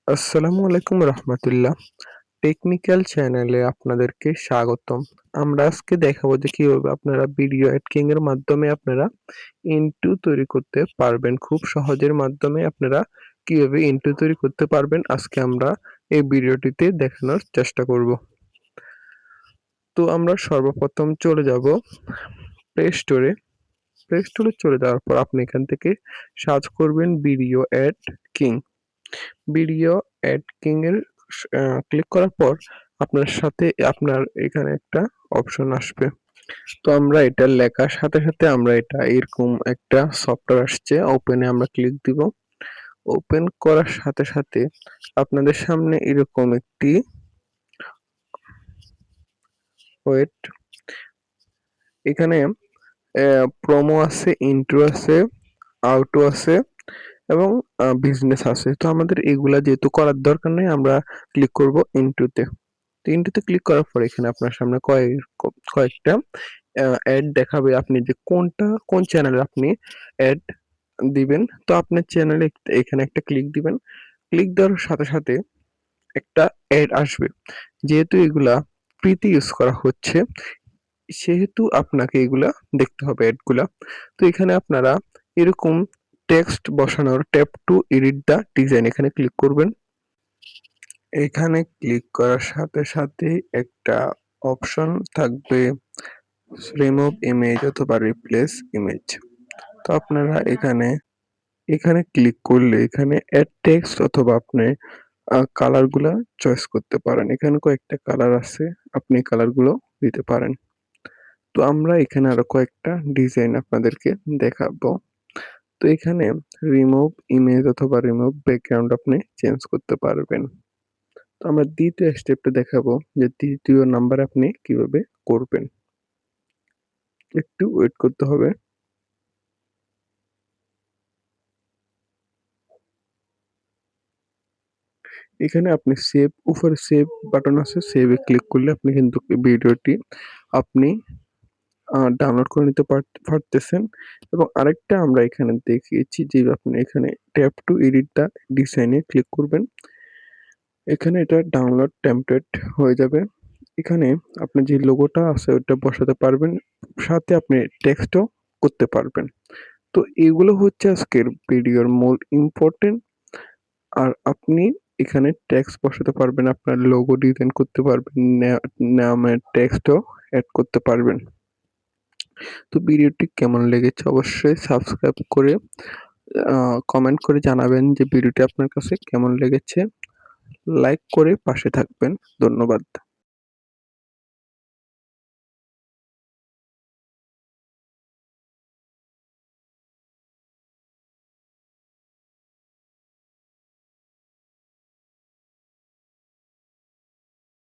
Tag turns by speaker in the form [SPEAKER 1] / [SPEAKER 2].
[SPEAKER 1] আসসালামু আলাইকুম রহমতুল্লাহ। টেকনিক্যাল চ্যানেলে আপনাদেরকে স্বাগতম। আমরা আজকে দেখাবো যে কিভাবে আপনারা ভিডিও এডিটিং এর মাধ্যমে আপনারা ইন্ট্রো তৈরি করতে পারবেন। খুব সহজের মাধ্যমে আপনারা কিভাবে ইন্ট্রো তৈরি করতে পারবেন আজকে আমরা এই ভিডিওটিতে দেখানোর চেষ্টা করব। তো আমরা সর্বপ্রথম চলে যাব প্লে স্টোরে। প্লে স্টোরে চলে যাওয়ার পর আপনি এখান থেকে সার্চ করবেন ভিডিও এড কিং। ভিডিও এড কিং এর ক্লিক করার পর আপনার সাথে আপনার এখানে একটা অপশন আসবে। তো আমরা এটা লেখার সাথে সাথে আমরা এটা এরকম একটা সফটওয়্যার আসছে, ওপেনে আমরা ক্লিক দিব। ওপেন করার সাথে সাথে আপনাদের সামনে এরকম একটি ওয়েট এখানে প্রোমো আছে, ইন্ট্রো আছে, আউটো আছে এবং বিজনেস আছে। তো আমাদের এগুলা যেহেতু করার দরকার নেই, আমরা ক্লিক করব ইন্ট্রোতে। তো ইন্ট্রোতে ক্লিক করার পর এখানে আপনার সামনে কয়েকটা অ্যাড দেখাবে, আপনি যে কোন চ্যানেলে আপনি অ্যাড দিবেন। তো আপনার চ্যানেলে এখানে একটা ক্লিক দিবেন। ক্লিক দেওয়ার সাথে সাথে একটা অ্যাড আসবে। যেহেতু এগুলা ফ্রিতে ইউজ করা হচ্ছে, সেহেতু আপনাকে এগুলা দেখতে হবে অ্যাডগুলা। তো এখানে আপনারা এরকম টেক্সট বসানোর tap two edit the design এখানে ক্লিক করবেন। এখানে ক্লিক করার সাথে সাথেই একটা অপশন থাকবে রিমুভ ইমেজ অথবা রিপ্লেস ইমেজ। তো আপনারা এখানে ক্লিক করলে এখানে এড টেক্সট অথবা আপনি কালারগুলা চয়েস করতে পারেন। এখানে কয়েকটা কালার আছে, আপনি কালারগুলো দিতে পারেন। তো আমরা এখানে আরো কয়েকটা ডিজাইন আপনাদেরকে দেখাবো। তো এখানে রিমুভ ইমেজ অথবা রিমুভ ব্যাকগ্রাউন্ড আপনি চেঞ্জ করতে পারবেন। তো আমরা দ্বিতীয় স্টেপটা দেখাবো যে তৃতীয় নাম্বার আপনি কিভাবে করবেন। একটু ওয়েট করতে হবে। এখানে আপনি উপরে সেভ বাটন আছে, সেভ এ ক্লিক করলে আপনি কিন্তু ভিডিওটি আপনি ডাউনলোড করে নিতে পারতেছেন। এবং আরেকটা আমরা এখানে দেখিয়েছি যে আপনি এখানে tap two edit the design A click করবেন। এখানে এটা ডাউনলোড টেমপ্লেট হয়ে যাবে। এখানে আপনার যে লোগোটা আছে ওটা বসাতে পারবেন। সাথে আপনি টেক্সটও করতে পারবেন। তো এগুলো হচ্ছে আজকের ভিডিওর মূল ইম্পোর্টেন্ট। আর আপনি এখানে টেক্সট বসাতে পারবেন, আপনার লোগো ডিজাইন করতে পারবেন, নামের টেক্সটও এড করতে পারবেন। তো ভিডিওটি কেমন লেগেছে অবশ্যই সাবস্ক্রাইব করে কমেন্ট করে জানাবেন যে ভিডিওটি আপনার কাছে কেমন লেগেছে। লাইক করে পাশে থাকবেন। ধন্যবাদ।